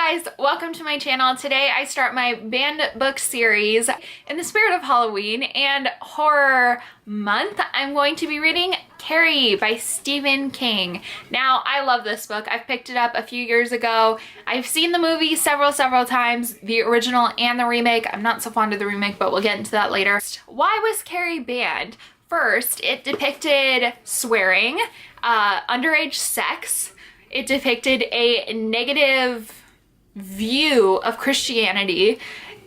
guys, welcome to my channel. Today I start my banned book series in the spirit of Halloween and horror month. I'm going to be reading Carrie by Stephen King. Now, I love this book. I've picked it up a few years ago. I've seen the movie several times, the original and the remake. I'm not so fond of the remake, but we'll get into that later. Why was Carrie banned? First, it depicted swearing, underage sex. It depicted a negative view of Christianity.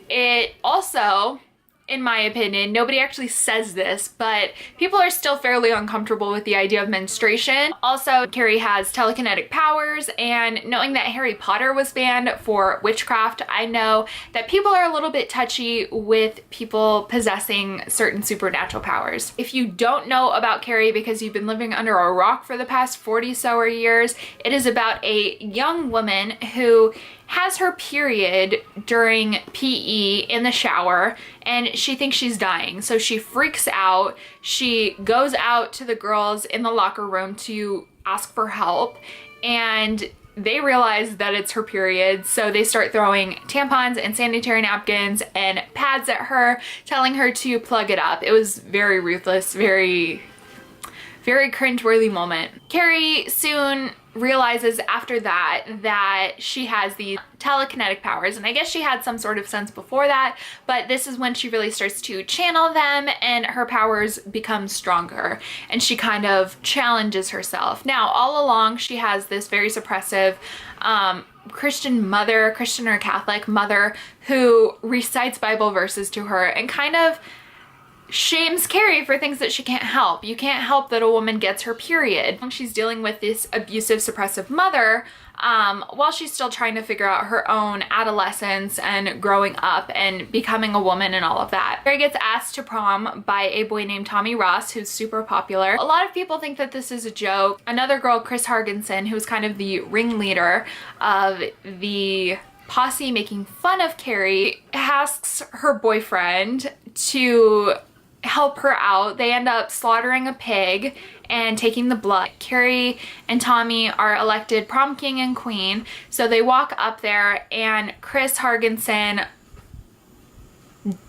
It also, in my opinion, nobody actually says this, but people are still fairly uncomfortable with the idea of menstruation. Also, Carrie has telekinetic powers, and knowing that Harry Potter was banned for witchcraft, I know that people are a little bit touchy with people possessing certain supernatural powers. If you don't know about Carrie because you've been living under a rock for the past 40 so years, it is about a young woman who has her period during PE in the shower and she thinks she's dying. So she freaks out. She goes out to the girls in the locker room to ask for help and they realize that it's her period. So they start throwing tampons and sanitary napkins and pads at her, telling her to plug it up. It was very ruthless, very cringeworthy moment. Carrie soon realizes after that she has these telekinetic powers, and I guess she had some sort of sense before that, but this is when she really starts to channel them and her powers become stronger and she kind of challenges herself. Now, all along she has this very suppressive Christian or Catholic mother who recites Bible verses to her and kind of shames Carrie for things that she can't help. You can't help that a woman gets her period. She's dealing with this abusive, suppressive mother while she's still trying to figure out her own adolescence and growing up and becoming a woman and all of that. Carrie gets asked to prom by a boy named Tommy Ross, who's super popular. A lot of people think that this is a joke. Another girl, Chris Hargensen, who's kind of the ringleader of the posse making fun of Carrie, asks her boyfriend to help her out. They end up slaughtering a pig and taking the blood. Carrie and Tommy are elected prom king and queen, so they walk up there and Chris Hargensen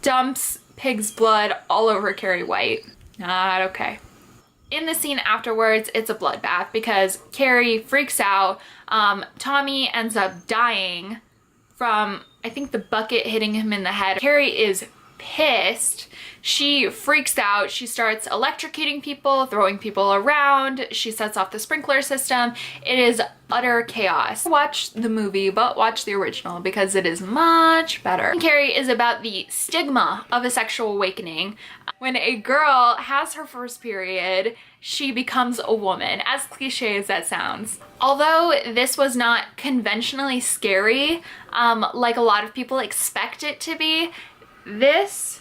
dumps pig's blood all over Carrie White. Not okay. In the scene afterwards, it's a bloodbath because Carrie freaks out. Tommy ends up dying from, I think, the bucket hitting him in the head. Carrie is pissed. She freaks out. She starts electrocuting people, throwing people around. She sets off the sprinkler system. It is utter chaos. Watch the movie, but watch the original because it is much better. Carrie is about the stigma of a sexual awakening. When a girl has her first period, she becomes a woman, as cliche as that sounds. Although this was not conventionally scary, like a lot of people expect it to be, this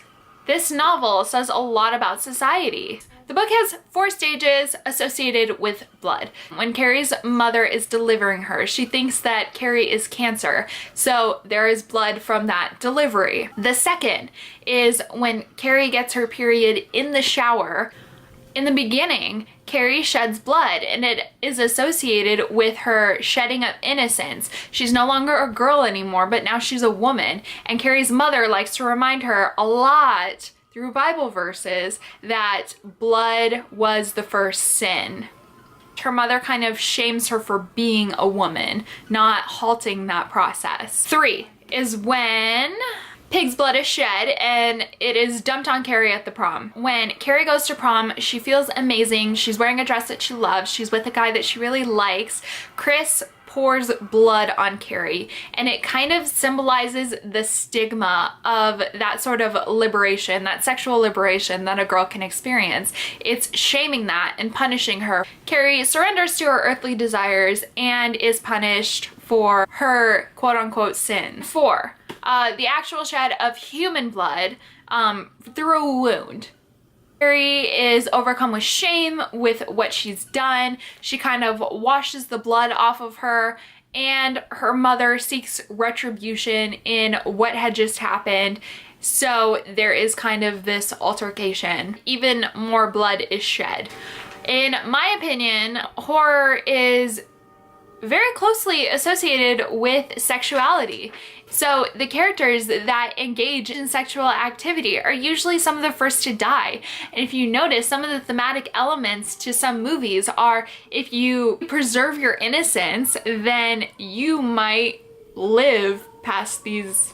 novel says a lot about society. The book has 4 stages associated with blood. When Carrie's mother is delivering her, she thinks that Carrie is cancer, so there is blood from that delivery. The second is when Carrie gets her period in the shower. In the beginning, Carrie sheds blood and it is associated with her shedding of innocence. She's no longer a girl anymore, but now she's a woman. And Carrie's mother likes to remind her a lot through Bible verses that blood was the first sin. Her mother kind of shames her for being a woman, not halting that process. 3 is when pig's blood is shed and it is dumped on Carrie at the prom. When Carrie goes to prom, she feels amazing. She's wearing a dress that she loves. She's with a guy that she really likes. Chris pours blood on Carrie and it kind of symbolizes the stigma of that sort of liberation, that sexual liberation that a girl can experience. It's shaming that and punishing her. Carrie surrenders to her earthly desires and is punished for her quote-unquote sin. 4, the actual shed of human blood through a wound. Carrie is overcome with shame with what she's done. She kind of washes the blood off of her and her mother seeks retribution in what had just happened. So there is kind of this altercation. Even more blood is shed. In my opinion, horror is very closely associated with sexuality. So the characters that engage in sexual activity are usually some of the first to die. And if you notice, some of the thematic elements to some movies are, if you preserve your innocence, then you might live past these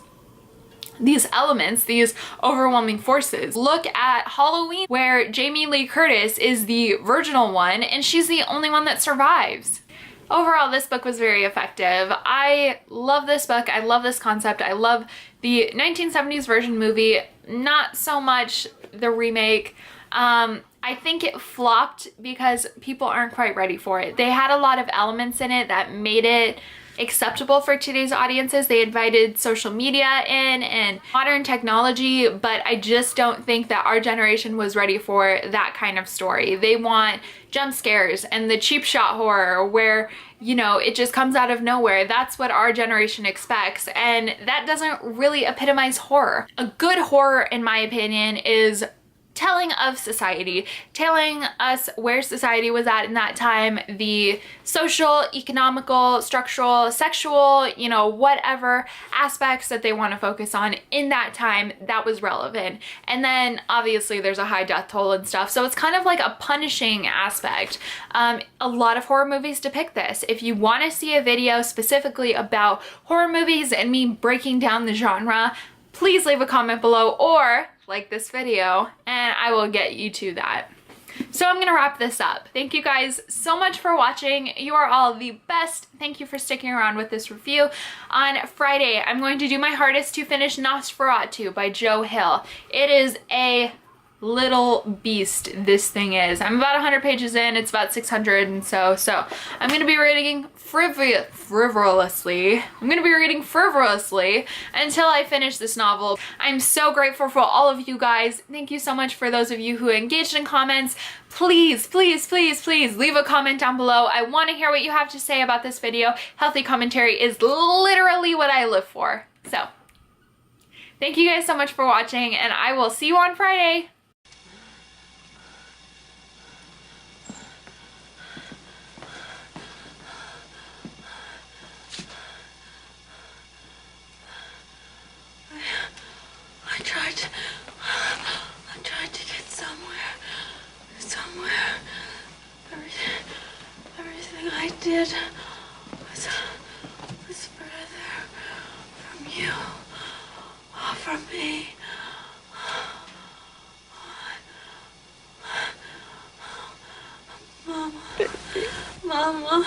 elements, these overwhelming forces. Look at Halloween, where Jamie Lee Curtis is the virginal one, and she's the only one that survives. Overall, this book was very effective. I love this book. I love this concept. I love the 1970s version movie, not so much the remake. I think it flopped because people aren't quite ready for it. They had a lot of elements in it that made it acceptable for today's audiences. They invited social media in and modern technology, but I just don't think that our generation was ready for that kind of story. They want jump scares and the cheap shot horror where, you know, it just comes out of nowhere. That's what our generation expects, and that doesn't really epitomize horror. A good horror, in my opinion, is telling of society, telling us where society was at in that time, the social, economical, structural, sexual, you know, whatever aspects that they want to focus on in that time that was relevant. And then obviously there's a high death toll and stuff, so it's kind of like a punishing aspect. A lot of horror movies depict this. If you want to see a video specifically about horror movies and me breaking down the genre, please leave a comment below or like this video and I will get you to that. So I'm gonna wrap this up. Thank you guys so much for watching. You are all the best. Thank you for sticking around with this review. On Friday, I'm going to do my hardest to finish Nosferatu by Joe Hill. It is a little beast, this thing is. I'm about 100 pages in, it's about 600 and so I'm gonna be reading frivolously. I'm gonna be reading frivolously until I finish this novel. I'm so grateful for all of you guys. Thank you so much for those of you who engaged in comments. Please, please, please, please leave a comment down below. I want to hear what you have to say about this video. Healthy commentary is literally what I live for. So thank you guys so much for watching, and I will see you on Friday. I tried to get somewhere. Everything I did was further from you, from me. Mama,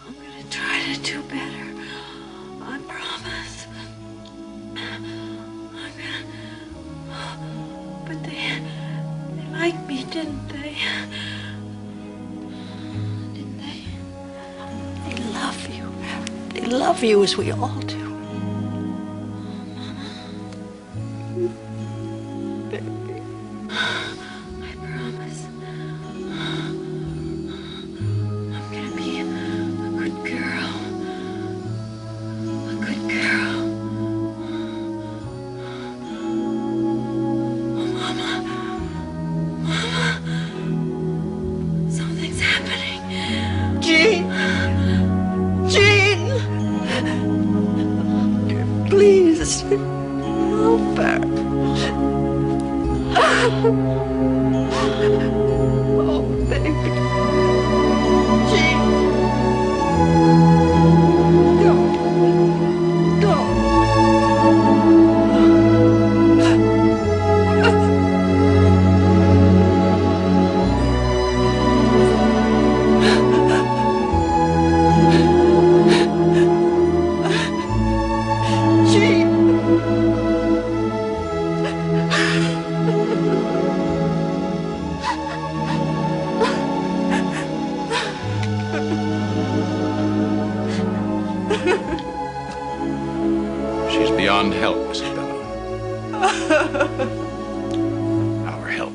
I'm gonna try to do better. I promise. But they liked me, didn't they? Didn't they? They love you. They love you as we all do. Baby. I promise. I'm gonna be a good girl. A good girl. Something's happening. Jean! Please, help her. Oh, baby. Jean! Don't. She's beyond help, Mrs. Bella. Our help.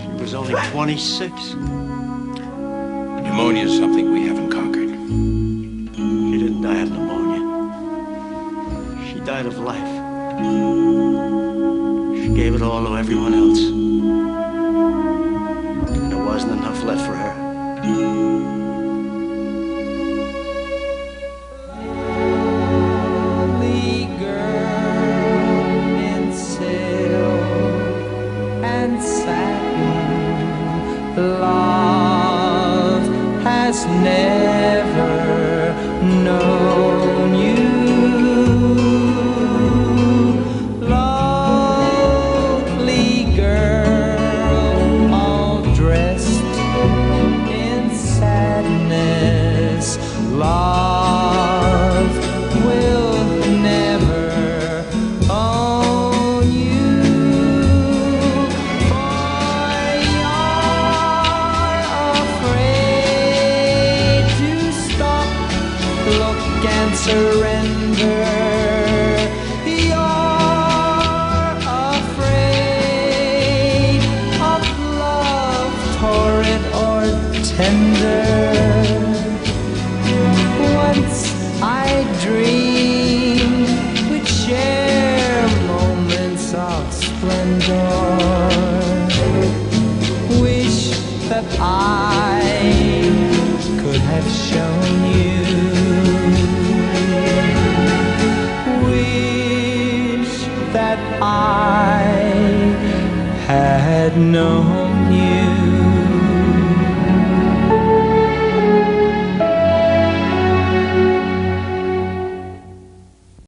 She was only 26. Pneumonia is something we haven't conquered. She didn't die of pneumonia. She died of life. She gave it all to everyone else. And there wasn't enough left for her. Lonely girl in silk and satin, love has never known you. Lonely girl, all dressed in sadness, love will never own you. For you're afraid to stop, look and surrender. You're afraid of love, torrid or tender. Once I dreamed we'd share moments of splendor. Wish that I could have shown you. Wish that I had known you.